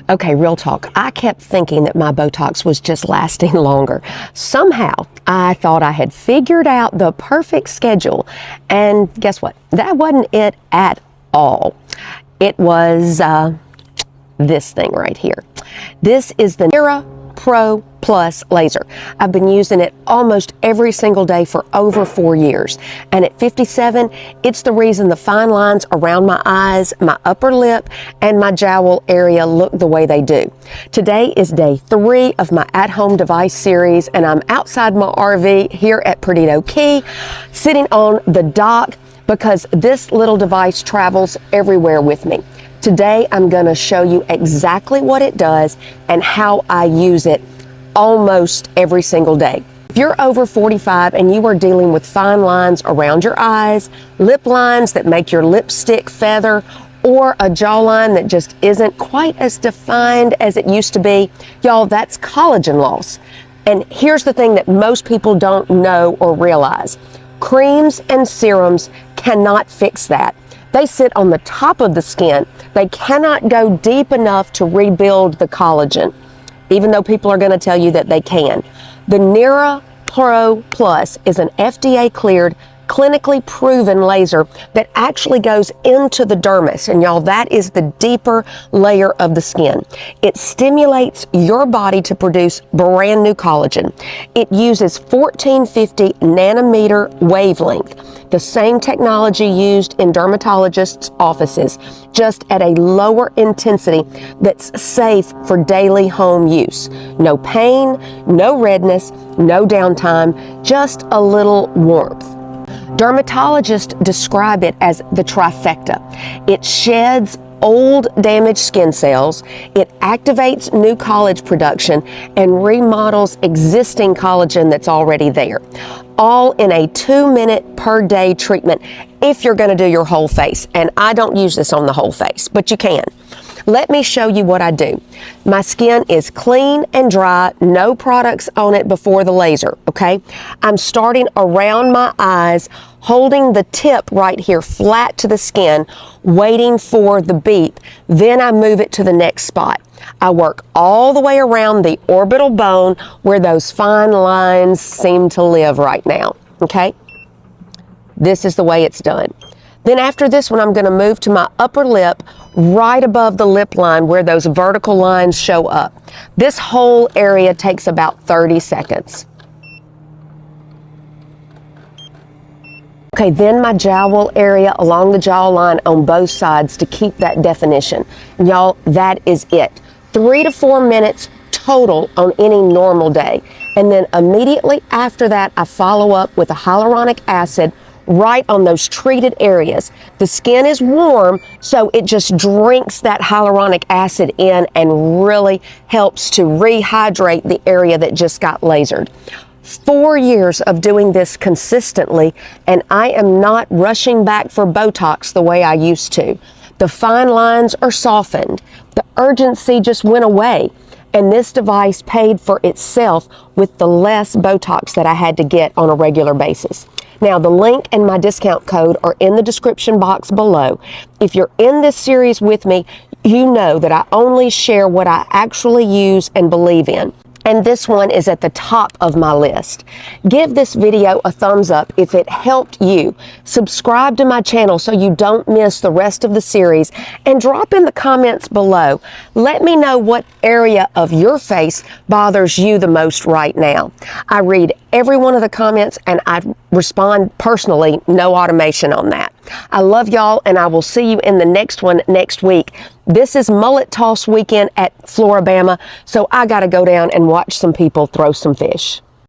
Okay, real talk. I kept thinking that my Botox was just lasting longer. Somehow, I thought I had figured out the perfect schedule. And guess what? That wasn't it at all. It was this thing right here. This is the NIRA Pro Laser. I've been using it almost every single day for over 4 years. And at 57, it's the reason the fine lines around my eyes, my upper lip, and my jowl area look the way they do. Today is day 3 of my at-home device series, and I'm outside my RV here at Perdido Key, sitting on the dock because this little device travels everywhere with me. Today, I'm going to show you exactly what it does and how I use it almost every single day. If you're over 45 and you are dealing with fine lines around your eyes, lip lines that make your lipstick feather, or a jawline that just isn't quite as defined as it used to be, y'all, that's collagen loss. And here's the thing that most people don't know or realize. Creams and serums cannot fix that. They sit on the top of the skin. They cannot go deep enough to rebuild the collagen, even though people are going to tell you that they can. The NIRA Pro Plus is an FDA cleared, clinically proven laser that actually goes into the dermis. And y'all, that is the deeper layer of the skin. It stimulates your body to produce brand new collagen. It uses 1450 nanometer wavelength, the same technology used in dermatologists' offices, just at a lower intensity that's safe for daily home use. No pain, no redness, no downtime, just a little warmth. Dermatologists describe it as the trifecta. It sheds old damaged skin cells, it activates new collagen production, and remodels existing collagen that's already there. All in a 2-minute per day treatment if you're going to do your whole face. And I don't use this on the whole face, but you can. Let me show you what I do. My skin is clean and dry, no products on it before the laser, okay? I'm starting around my eyes, holding the tip right here flat to the skin, waiting for the beep. Then I move it to the next spot. I work all the way around the orbital bone where those fine lines seem to live right now, okay? This is the way it's done. Then after this one, I'm going to move to my upper lip, right above the lip line where those vertical lines show up. This whole area takes about 30 seconds. Okay, then my jowl area along the jawline on both sides to keep that definition. Y'all, that is it. 3 to 4 minutes total on any normal day. And then immediately after that, I follow up with a hyaluronic acid right on those treated areas. The skin is warm, so it just drinks that hyaluronic acid in and really helps to rehydrate the area that just got lasered. 4 years of doing this consistently, and I am not rushing back for Botox the way I used to. The fine lines are softened. The urgency just went away. And this device paid for itself with the less Botox that I had to get on a regular basis. Now, the link and my discount code are in the description box below. If you're in this series with me, you know that I only share what I actually use and believe in. And this one is at the top of my list. Give this video a thumbs up if it helped you. Subscribe to my channel so you don't miss the rest of the series, and drop in the comments below. Let me know what area of your face bothers you the most right now. I read every one of the comments and I respond personally, no automation on that. I love y'all, and I will see you in the next one next week. This is mullet toss weekend at Floribama, so I got to go down and watch some people throw some fish.